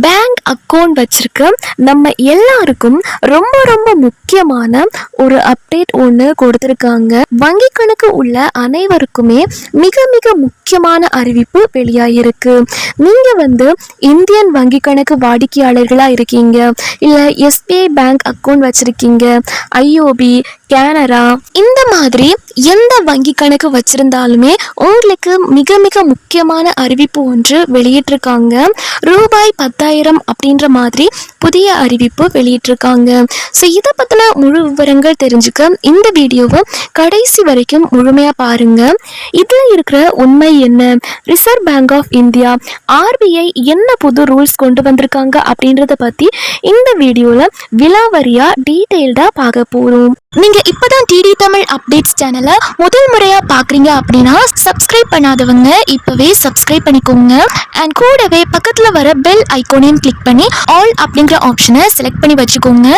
Bank account வச்சிருக்க நம்ம எல்லாருக்கும் ரொம்ப ரொம்ப முக்கியமான ஒரு அப்டேட் ஒன்று கொடுத்துருக்காங்க. வங்கி கணக்கு உள்ள அனைவருக்குமே மிக மிக முக்கியமான அறிவிப்பு வெளியாகிருக்கு. நீங்க இந்தியன் வங்கி கணக்கு வாடிக்கையாளர்களா இருக்கீங்க, இல்ல எஸ்பிஐ பேங்க் அக்கவுண்ட் வச்சிருக்கீங்க, ஐஓபி, கேனரா, இந்த மாதிரி எந்த வங்கி கணக்கு வச்சிருந்தாலுமே உங்களுக்கு மிக மிக முக்கியமான அறிவிப்பு ஒன்று வெளியிட்டிருக்காங்க. ரூபாய் 10,000 அப்படின்ற மாதிரி புதிய அறிவிப்பு வெளியிட்டிருக்காங்க. ஸோ இதை பற்றின முழு விவரங்கள் தெரிஞ்சுக்க இந்த வீடியோவை கடைசி வரைக்கும் முழுமையாக பாருங்க. இதில் இருக்கிற உண்மை என்ன, Reserve Bank of India RBI என்ன புது ரூல்ஸ் கொண்டு வந்திருக்காங்க அப்படின்றத பற்றி இந்த வீடியோவில் விலாவரியாக டீட்டெயில்டாக பார்க்க போகிறோம். நீங்க இப்பதான் டிடி தமிழ் அப்டேட்ஸ் சேனலை முதல் முறையா பாக்குறீங்க அப்படின்னா சப்ஸ்கிரைப் பண்ணாதவங்க இப்பவே சப்ஸ்கிரைப் பண்ணிக்கோங்க. அண்ட் கூடவே பக்கத்துல வர பெல் ஐகானையும் கிளிக் பண்ணி ஆல் அப்படிங்கிற ஆப்ஷனை செலக்ட் பண்ணி வச்சுக்கோங்க.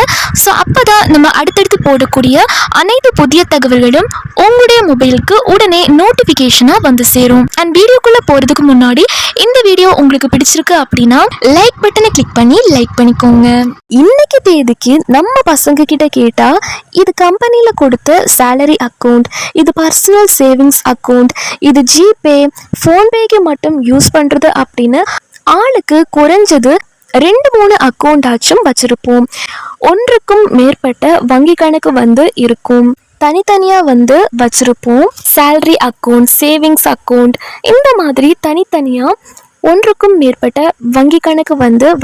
ஸோ அப்பதான் நம்ம அடுத்தடுத்து போடக்கூடிய அனைத்து புதிய தகவல்களும் உங்களுடைய மொபைலுக்கு உடனே நோட்டிபிகேஷனா வந்து சேரும். அண்ட் வீடியோக்குள்ள போறதுக்கு முன்னாடி இந்த வீடியோ உங்களுக்கு பிடிச்சிருக்கு அப்படின்னா லைக் பட்டனை கிளிக் பண்ணி லைக் பண்ணிக்கோங்க. இன்னைக்கு தேதிக்கு நம்ம பசங்க கிட்ட கேட்டா இது கம்பெனியில் கொடுத்த சேலரி அக்கௌண்ட், இது பர்சனல் சேவிங்ஸ் அக்கௌண்ட், இது ஜிபே, ஃபோன்பேக்கு மட்டும் யூஸ் பண்ணுறது அப்படின்னு ஆளுக்கு குறைஞ்சது 2-3 அக்கௌண்ட் ஆச்சும் வச்சிருப்போம். ஒன்றுக்கும் மேற்பட்ட வங்கி கணக்கு இருக்கும். தனித்தனியாக வச்சிருப்போம். சேலரி அக்கௌண்ட், சேவிங்ஸ் அக்கௌண்ட், இந்த மாதிரி தனித்தனியாக ஒன்றுக்கும் மேற்பட்ட வங்கி கணக்கு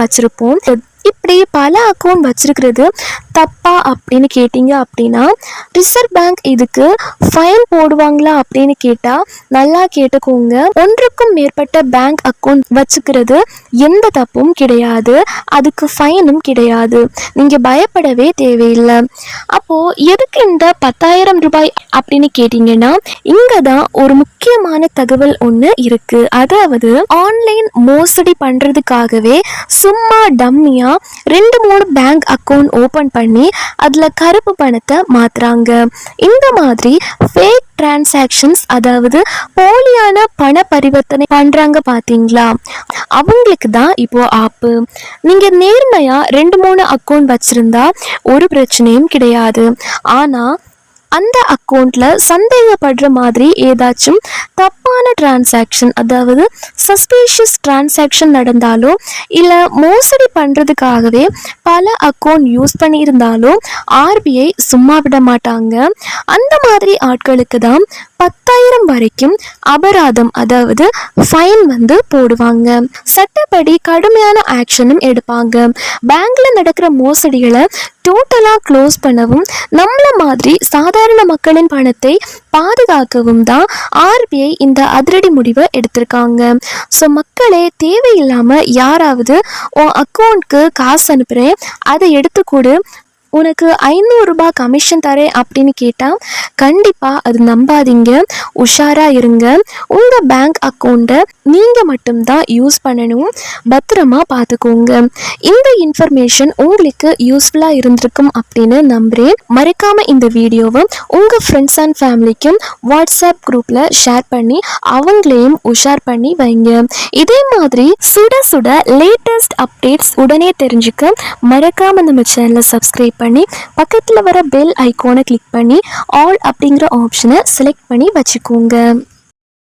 வச்சிருப்போம். இப்படி பல அக்கௌண்ட் வச்சிருக்கிறது தப்பா அப்படின்னு கேட்டிங்க அப்படின்னா ரிசர்வ் பேங்க் இதுக்கு ஃபைன் போடுவாங்களா அப்படின்னு கேட்டால் நல்லா கேட்டுக்கோங்க. ஒன்றுக்கும் மேற்பட்ட பேங்க் அக்கௌண்ட் வச்சுக்கிறது எந்த தப்பும் கிடையாது, அதுக்கு ஃபைனும் கிடையாது, நீங்கள் பயப்படவே தேவையில்லை. அப்போது எதுக்கு இந்த 10,000 ரூபாய் அப்படின்னு கேட்டிங்கன்னா இங்கே தான் ஒரு முக்கியமான தகவல் ஒன்று இருக்குது. அதாவது ஆன்லைன் மோசடி பண்ணுறதுக்காகவே சும்மா டம்மியாக 2-3 பேங்க் அக்கௌண்ட் ஓப்பன் பண்ணி அதில் கருப்பு பணத்தை மாற்றுறாங்க. இந்த மாதிரி ஃபேக் டிரான்சாக்ஷன்ஸ், அதாவது போலியான பண பரிவர்த்தனை பண்ணுறாங்க பார்த்தீங்களா, அவங்களுக்கு தான் இப்போ ஆப்பு. நீங்கள் நேர்மையாக 2-3 அக்கௌண்ட் வச்சுருந்தா ஒரு பிரச்சனையும் கிடையாது. ஆனால் அந்த அக்கௌண்ட்டில் சந்தேகப்படுற மாதிரி ஏதாச்சும் தப்பான டிரான்சாக்ஷன், அதாவது சஸ்பீஷியஸ் டிரான்சாக்ஷன் நடந்தாலோ இல்லை மோசடி பண்ணுறதுக்காகவே பல அக்கௌண்ட் யூஸ் பண்ணியிருந்தாலும் ஆர்பிஐ சும்மா விட மாட்டாங்க. அந்த மாதிரி ஆட்களுக்கு தான் 10,000 வரைக்கும் அபராதம், அதாவது ஃபைன் போடுவாங்க. சட்டப்படி கடுமையான ஆக்ஷனும் எடுப்பாங்க. பேங்க்ல நடக்கிற மோசடிகளை டோட்டலாக க்ளோஸ் பண்ணவும் நம்மள மாதிரி சாதாரண மக்களின் பணத்தை பாதுகாக்கவும் தான் ஆர்பிஐ இந்த அதிரடி முடிவை எடுத்திருக்காங்க. ஸோ மக்களே, தேவையில்லாமல் யாராவது உன் அக்கௌண்ட்க்கு காசு அனுப்புகிறேன் அதை எடுத்துக்கூடு, உனக்கு 500 ரூபாய் கமிஷன் தரேன் அப்படின்னு கேட்டால் கண்டிப்பாக அது நம்பாதீங்க. உஷாராக இருங்க. உங்கள் பேங்க் அக்கௌண்ட்டை நீங்கள் மட்டும்தான் யூஸ் பண்ணணும், பத்திரமா பார்த்துக்கோங்க. இந்த இன்ஃபர்மேஷன் உங்களுக்கு யூஸ்ஃபுல்லாக இருந்திருக்கும் அப்படின்னு நம்புகிறேன். மறக்காமல் இந்த வீடியோவை உங்கள் ஃப்ரெண்ட்ஸ் அண்ட் ஃபேமிலிக்கும் வாட்ஸ்அப் குரூப்பில் ஷேர் பண்ணி அவங்களையும் உஷார் பண்ணி வைங்க. இதே மாதிரி சுட சுட லேட்டஸ்ட் அப்டேட்ஸ் உடனே தெரிஞ்சுக்க மறக்காமல் நம்ம சேனலை சப்ஸ்கிரைப் பண்ணி பக்கத்தில் வர பெல் ஐகானை கிளிக் பண்ணி ஆல் அப்படிங்கிற ஆப்ஷனை செலக்ட் பண்ணி வச்சுக்கோங்க.